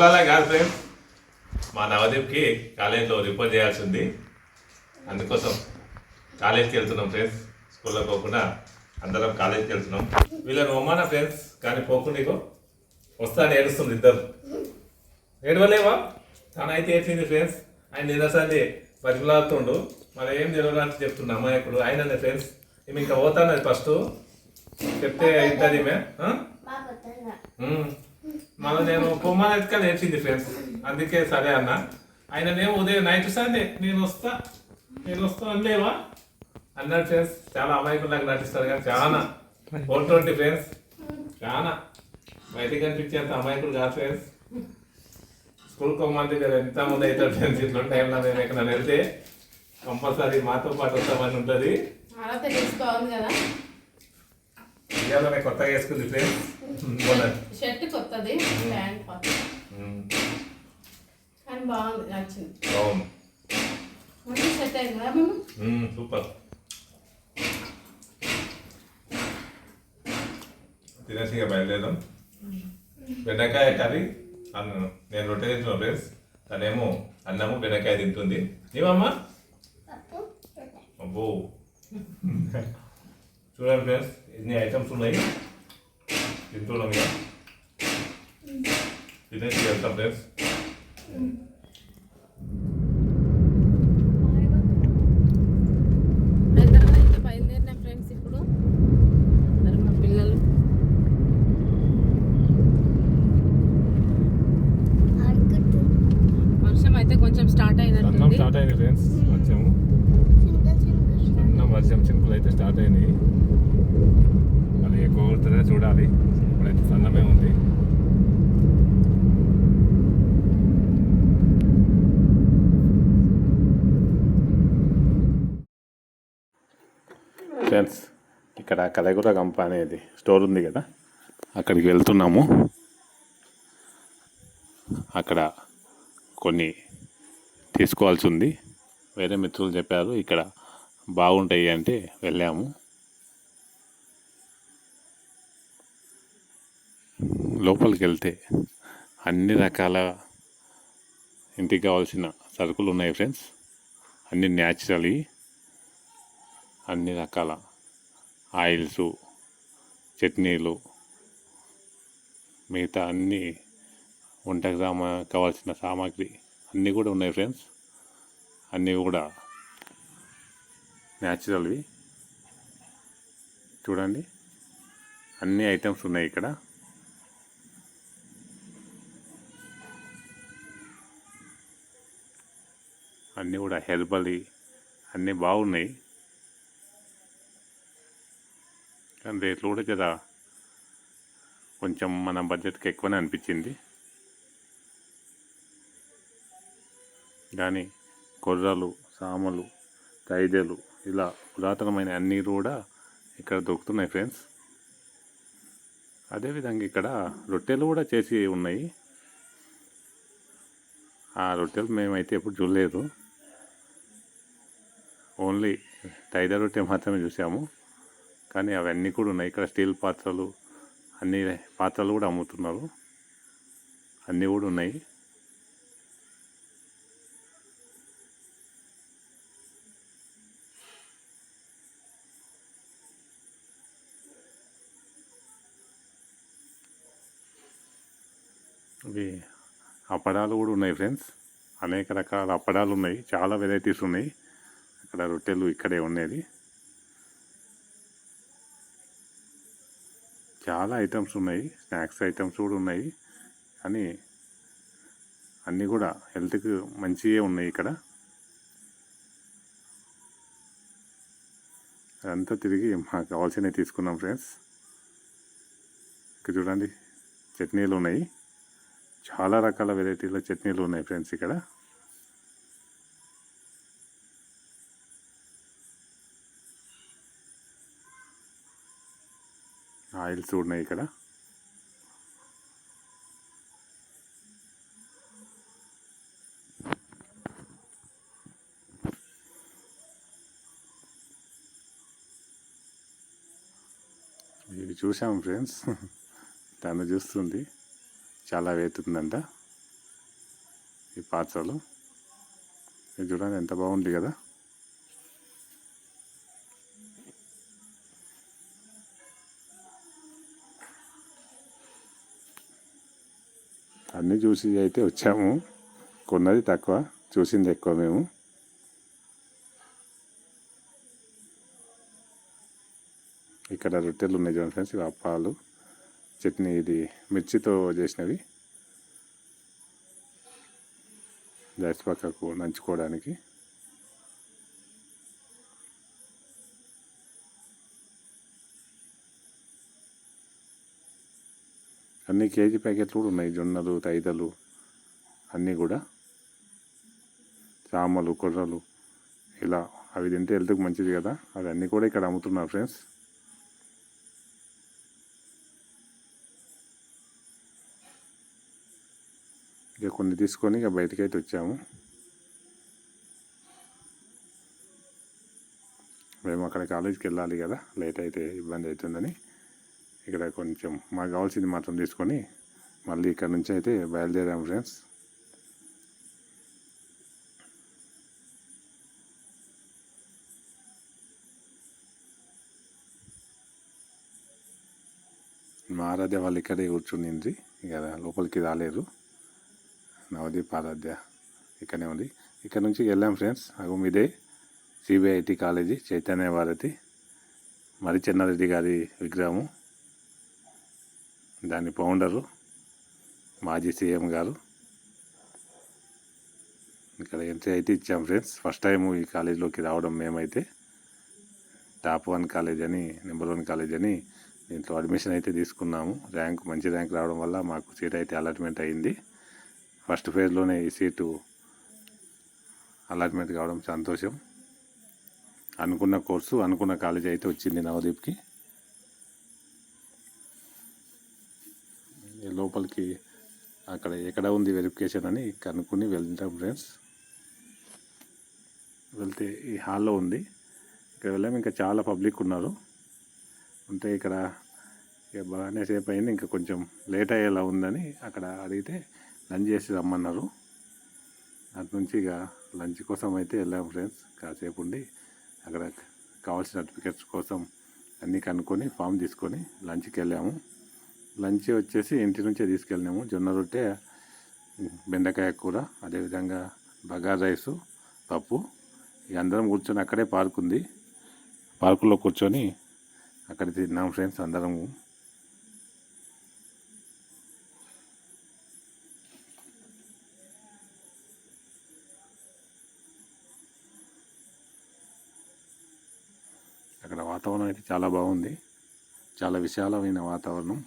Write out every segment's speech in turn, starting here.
స్కూల్లో కాదు ఫ్రెండ్స్, మా నవదీప్కి కాలేజీలో రిపోర్ట్ చేయాల్సి ఉంది. అందుకోసం కాలేజీకి వెళ్తున్నాం ఫ్రెండ్స్. స్కూల్లో పోకుండా అందరం కాలేజీకి వెళ్తున్నాం. వీళ్ళని ఒమ్మనా ఫ్రెండ్స్, కానీ పోకుండా ఇగో వస్తాను ఏడుస్తుంది ఇద్దరు. ఏడవలేవా? తనైతే ఏడ్చింది ఫ్రెండ్స్. ఆయన నిరసండి బతిమలాడుతుండు, మరి ఏం తెలియదు చెప్తున్నా అమ్మాయికుడు ఆయననే ఫ్రెండ్స్. ఈమె ఇంకా పోతాను ఫస్ట్ చెప్తే అవుతుంది ఈమె. మళ్ళీ నేను పొమ్మని ఎత్తుకొని ఏడ్చింది ఫ్రెండ్స్. అందుకే సరే అన్న. ఆయననేమో ఉదయం నైట్ సండే నేను వస్తా అనలేవా అన్నాడు ఫ్రెండ్స్. చాలా అమాయకులాగా నటిస్తారు కానీ చాలా 420 ఫ్రెండ్స్. చాలా బయటకు కనిపించేంత అమాయకులు కాదు ఫ్రెండ్స్. స్కూల్ కొమ్మంది కదా ఎంతమంది అవుతారు ఫ్రెండ్స్. ఇట్లా టైంలో నేను ఎక్కడ వెళ్తే కంపల్సరీ మాతో పాటు వస్తామని ఉంటుంది. ఇవాళ కొత్తగా వేసుకుంది ఫ్రెండ్స్. షర్ట్ కొత్తది, ప్యాంట్ కానీ బాగుంది, నచ్చింది. అవును, మంచి సెట్ అయింది కదా మేము. సూపర్. తినేసి ఇక బయలుదేరాం. బెండకాయ కర్రీ అన్నం, నేను రొట్టె తింటున్నా ఫ్రెండ్స్. తనేమో అన్నము బెండకాయ తింటుంది. నీవమ్మా? అబ్బో చూడండి ఫ్రెండ్స్, ఎన్ని ఐటమ్స్ ఉన్నాయి తింటున్నాం. ఇక తినేసి వెళ్తాం ఫ్రెండ్స్. బయలుదేరినాం ఫ్రెండ్స్. ఇప్పుడు మా పిల్లలు వర్షం అయితే కొంచెం స్టార్ట్ అయినట్టుంది. స్టార్ట్ అయింది ఫ్రెండ్స్. వర్షము వర్షం చినుకులు అయితే స్టార్ట్ అయినాయి. అది ఎక్కువ కొడుతుందో చూడాలి. ఇప్పుడైతే సన్నమే ఉంది. ఫ్రెండ్స్, ఇక్కడ కలగూర గంప అనేది స్టోర్ ఉంది కదా, అక్కడికి వెళ్తున్నాము. అక్కడ కొన్ని తీసుకోవాల్సి ఉంది. వేరే మిత్రులు చెప్పారు ఇక్కడ బాగుంటాయి అంటే వెళ్ళాము. లోపలికి వెళ్తే అన్ని రకాల ఇంటికి కావాల్సిన సరుకులు ఉన్నాయి ఫ్రెండ్స్. అన్ని న్యాచురల్, అన్ని రకాల ఆయిల్స్, చట్నీలు, మిగతా అన్ని వంటకు కావాల్సిన సామాగ్రి అన్నీ కూడా ఉన్నాయి ఫ్రెండ్స్. అన్నీ కూడా న్యాచురల్వి. చూడండి, అన్ని ఐటమ్స్ ఉన్నాయి ఇక్కడ. అన్నీ కూడా హెర్బల్, అన్నీ బాగున్నాయి. కానీ రేట్లు కూడా జర కొంచెం మన బడ్జెట్కి ఎక్కువనే అనిపించింది. కానీ కొర్రలు, సామలు, ఖైదెలు ఇలా పురాతనమైన అన్నీ కూడా ఇక్కడ దొరుకుతున్నాయి ఫ్రెండ్స్. అదేవిధంగా ఇక్కడ రొట్టెలు కూడా చేసి ఉన్నాయి. ఆ రొట్టెలు మేమైతే ఎప్పుడు చూడలేదు. ఓన్లీ తైద రొట్టె మాత్రమే చూసాము. కానీ అవన్నీ కూడా ఉన్నాయి ఇక్కడ. స్టీల్ పాత్రలు, అన్ని పాత్రలు కూడా అమ్ముతున్నారు. అన్నీ కూడా ఉన్నాయి. ఇవి అప్పడాలు కూడా ఉన్నాయి ఫ్రెండ్స్. అనేక రకాల అప్పడాలు ఉన్నాయి, చాలా వెరైటీస్ ఉన్నాయి. అక్కడ రొట్టెలు ఇక్కడే ఉండేది. చాలా ఐటమ్స్ ఉన్నాయి, స్నాక్స్ ఐటమ్స్ కూడా ఉన్నాయి. కానీ అన్నీ కూడా హెల్త్కి మంచిగా ఉన్నాయి ఇక్కడ. అదంతా తిరిగి మాకు కావాల్సినవి తీసుకున్నాం ఫ్రెండ్స్. ఇక్కడ చూడండి, చట్నీలు ఉన్నాయి. చాలా రకాల వెరైటీల చట్నీలు ఉన్నాయి ఫ్రెండ్స్ ఇక్కడ. ఆయిల్స్ ఉన్నాయి ఇక్కడ. ఇవి చూసాం ఫ్రెండ్స్. తను చూస్తుంది, చాలా వేతుందంట. పాత్రలు. ఇది చూడండి ఎంత బాగుంది కదా. అన్నీ చూసి అయితే వచ్చాము, కొన్నది తక్కువ, చూసింది ఎక్కువ మేము. ఇక్కడ రొట్టెలు ఉన్నాయి చూడండి ఫ్రెండ్స్, ఇవి అప్పాలు, చట్నీ, ఇది మిర్చితో చేసినవి, రైస్ పక్కకు నంచుకోవడానికి. అన్ని కేజీ ప్యాకెట్లు కూడా ఉన్నాయి, జొన్నలు, తైదలు అన్నీ కూడా, చామలు, కొర్రలు, ఇలా అవి తింటే హెల్త్కి మంచిది కదా, అవన్నీ కూడా ఇక్కడ అమ్ముతున్నారు ఫ్రెండ్స్. ఇక కొన్ని తీసుకొని ఇక బయటకి అయితే వచ్చాము. మేము అక్కడ కాలేజీకి వెళ్ళాలి కదా, లేట్ అయితే ఇబ్బంది అవుతుందని ఇక్కడ కొంచెం మాకు కావాల్సింది మాత్రం తీసుకొని మళ్ళీ ఇక్కడ నుంచి అయితే బయలుదేరాము ఫ్రెండ్స్. మా ఆరాధ్య వాళ్ళు ఇక్కడే కూర్చునింది, ఇక లోపలికి రాలేరు. నవదీప్ ఆరాధ్య ఇక్కడనే ఉంది. ఇక్కడ నుంచి వెళ్ళాం ఫ్రెండ్స్. అగం ఇదే సిబిఐటి కాలేజీ, చైతన్య భారతి, మరి చెన్నారెడ్డి గారి విగ్రహము, దాని ఫౌండరు మాజీ సీఎం గారు. ఇక్కడ ఎంట్రీ అయితే ఇచ్చాం ఫ్రెండ్స్. ఫస్ట్ టైం ఈ కాలేజీలోకి రావడం మేమైతే. టాప్ 1 కాలేజ్ అని, నెంబర్ 1 కాలేజ్ అని దీంట్లో అడ్మిషన్ అయితే తీసుకున్నాము. మంచి ర్యాంక్ రావడం వల్ల మాకు సీట్ అయితే అలాట్మెంట్ అయింది. ఫస్ట్ ఫేజ్లోనే ఈ సీటు అలాట్మెంట్ కావడం సంతోషం. అనుకున్న కోర్సు, అనుకున్న కాలేజ్ అయితే వచ్చింది నవదీప్కి. లోపలికి అక్కడ ఎక్కడ ఉంది వెరిఫికేషన్ అని కనుక్కొని వెళ్తాం ఫ్రెండ్స్. వెళ్తే ఈ హాల్లో ఉంది. ఇక్కడ వెళ్ళాము, ఇంకా చాలా పబ్లిక్ ఉన్నారు. ఉంటే ఇక్కడ ఇక బాగానే సేపు అయింది, ఇంకా కొంచెం లేట్ అయ్యేలా ఉందని అక్కడ అడిగితే లంచ్ చేసి రమ్మన్నారు. అటు నుంచి ఇక లంచ్ కోసం అయితే వెళ్ళాము ఫ్రెండ్స్. కాసేపు ఉండి అక్కడ కావాల్సిన సర్టిఫికెట్స్ కోసం అన్నీ కనుక్కొని ఫామ్ తీసుకొని లంచ్కి వెళ్ళాము. లంచ్ వచ్చేసి ఇంటి నుంచే తీసుకెళ్ళినాము. జొన్న రొట్టె, బెండకాయ కూర, అదేవిధంగా బగార్ రైసు, పప్పు. ఇక అందరం కూర్చొని అక్కడే పార్క్ ఉంది, పార్కులో కూర్చొని అక్కడ తిన్నాం ఫ్రెండ్స్ అందరము. అక్కడ వాతావరణం అయితే చాలా బాగుంది, చాలా విశాలమైన వాతావరణం.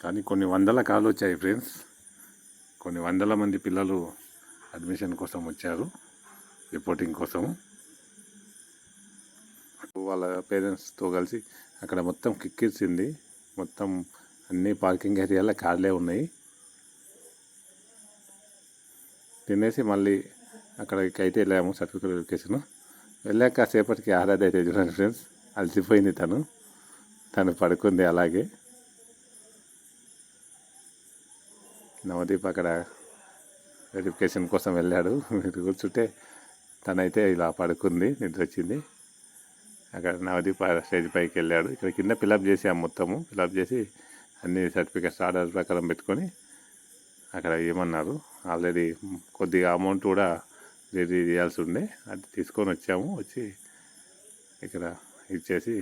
కానీ కొన్ని వందల కాళ్ళు వచ్చాయి ఫ్రెండ్స్. కొన్ని వందల మంది పిల్లలు అడ్మిషన్ కోసం వచ్చారు, రిపోర్టింగ్ కోసము. వాళ్ళ పేరెంట్స్తో కలిసి అక్కడ మొత్తం కిక్కిర్చింది. మొత్తం అన్ని పార్కింగ్ ఏరియాలో కార్లే ఉన్నాయి. తినేసి మళ్ళీ అక్కడికి అయితే వెళ్ళాము సర్టిఫికేట్ వెరిఫికేషన్. వెళ్ళాక సేపటికి ఆరాధ అయితే చూడండి ఫ్రెండ్స్, అలసిపోయింది. తను పడుకుంది అలాగే. నవదీప్ అక్కడ వెరిఫికేషన్ కోసం వెళ్ళాడు. మీరు కూర్చుంటే తనైతే ఇలా పడుకుంది, నిద్ర వచ్చింది. అక్కడ నవదీప్ స్టేజ్ పైకి వెళ్ళాడు. ఇక్కడ కింద ఫిలప్ చేసాము, మొత్తము ఫిలప్ చేసి అన్ని సర్టిఫికేట్స్ ఆర్డర్ ప్రకారం పెట్టుకొని అక్కడ ఏమన్నారు. ఆల్రెడీ కొద్దిగా అమౌంట్ కూడా రెడీ చేయాల్సి ఉండే, అది తీసుకొని వచ్చాము. వచ్చి ఇక్కడ ఇచ్చేసి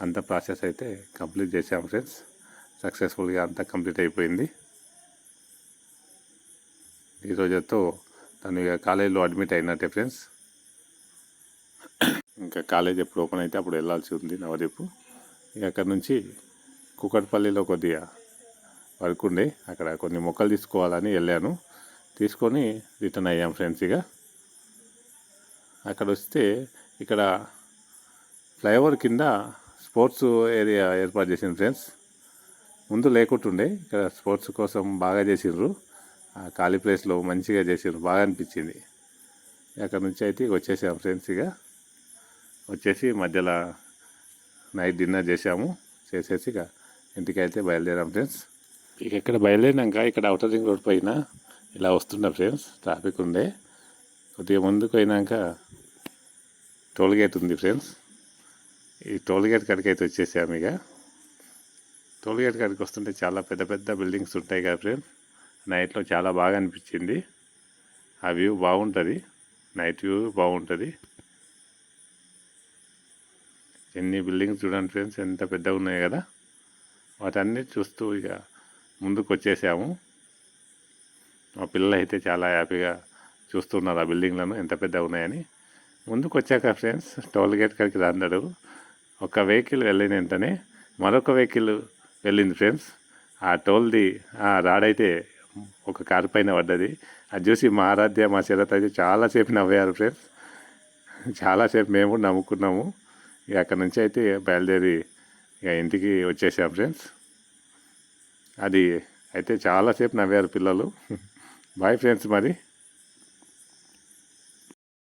అంత ప్రాసెస్ అయితే కంప్లీట్ చేసాము ఫ్రెండ్స్. సక్సెస్ఫుల్గా అంతా కంప్లీట్ అయిపోయింది. ఈరోజుతో తను ఇక కాలేజీలో అడ్మిట్ అయినట్టే ఫ్రెండ్స్. ఇంకా కాలేజ్ ఎప్పుడు ఓపెన్ అయితే అప్పుడు వెళ్ళాల్సి ఉంది నవదీపు. ఇక అక్కడ నుంచి కుకట్పల్లిలో కొద్దిగా వర్క్ ఉండే, అక్కడ కొన్ని మొక్కలు తీసుకోవాలని వెళ్ళాను. తీసుకొని రిటర్న్ అయ్యాం ఫ్రెండ్స్. ఇక అక్కడ వస్తే ఇక్కడ ఫ్లైఓవర్ కింద స్పోర్ట్స్ ఏరియా ఏర్పాటు చేసింది ఫ్రెండ్స్. ముందు లేకుంటుండే, ఇక్కడ స్పోర్ట్స్ కోసం బాగా చేసిండ్రు. ఆ ఖాళీ ప్లేస్లో మంచిగా చేసిండ్రు, బాగా అనిపించింది. అక్కడ నుంచి అయితే వచ్చేసాం ఫ్రెండ్స్. ఇక వచ్చేసి మధ్యలో నైట్ డిన్నర్ చేసాము. చేసేసి ఇక ఇంటికి అయితే బయలుదేరాం ఫ్రెండ్స్. ఇక ఇక్కడ బయలుదేరినాక ఇక్కడ ఔటర్ రింగ్ రోడ్ పైన ఇలా వస్తున్నా ఫ్రెండ్స్. ట్రాఫిక్ ఉండే కొద్దిగా ముందుకు పోయినాక టోల్ గేట్ ఉంది ఫ్రెండ్స్. ఈ టోల్ గేట్ కాడికి అయితే వచ్చేసాము. ఇక టోల్ గేట్ కాడికి వస్తుంటే చాలా పెద్ద పెద్ద బిల్డింగ్స్ ఉంటాయి కదా ఫ్రెండ్స్. నైట్లో చాలా బాగా అనిపించింది. ఆ వ్యూ బాగుంటుంది, నైట్ వ్యూ బాగుంటుంది. ఎన్ని బిల్డింగ్స్ చూడండి ఫ్రెండ్స్, ఎంత పెద్దగా ఉన్నాయి కదా. వాటన్నీ చూస్తూ ఇక ముందుకు వచ్చేసాము. మా పిల్లలు అయితే చాలా హ్యాపీగా చూస్తున్నారు ఆ బిల్డింగ్లను ఎంత పెద్దగా ఉన్నాయని. ముందుకు వచ్చాక ఫ్రెండ్స్ టోల్ గేట్ కాడికి రాన్నాడు. ఒక వెహికల్ వెళ్ళిన వెంటనే మరొక వెహికల్ వెళ్ళింది ఫ్రెండ్స్. ఆ టోల్ది ఆ రాడైతే ఒక కారు పైన పడ్డది. అది చూసి మా ఆరాధ్య మా శరత్ అయితే చాలాసేపు నవ్వారు ఫ్రెండ్స్. చాలాసేపు మేము కూడా నవ్వుకున్నాము. ఇక అక్కడ నుంచి అయితే బయలుదేరి ఇక ఇంటికి వచ్చేసాం ఫ్రెండ్స్. అది అయితే చాలాసేపు నవ్వారు పిల్లలు. బాయ్ ఫ్రెండ్స్ మరి.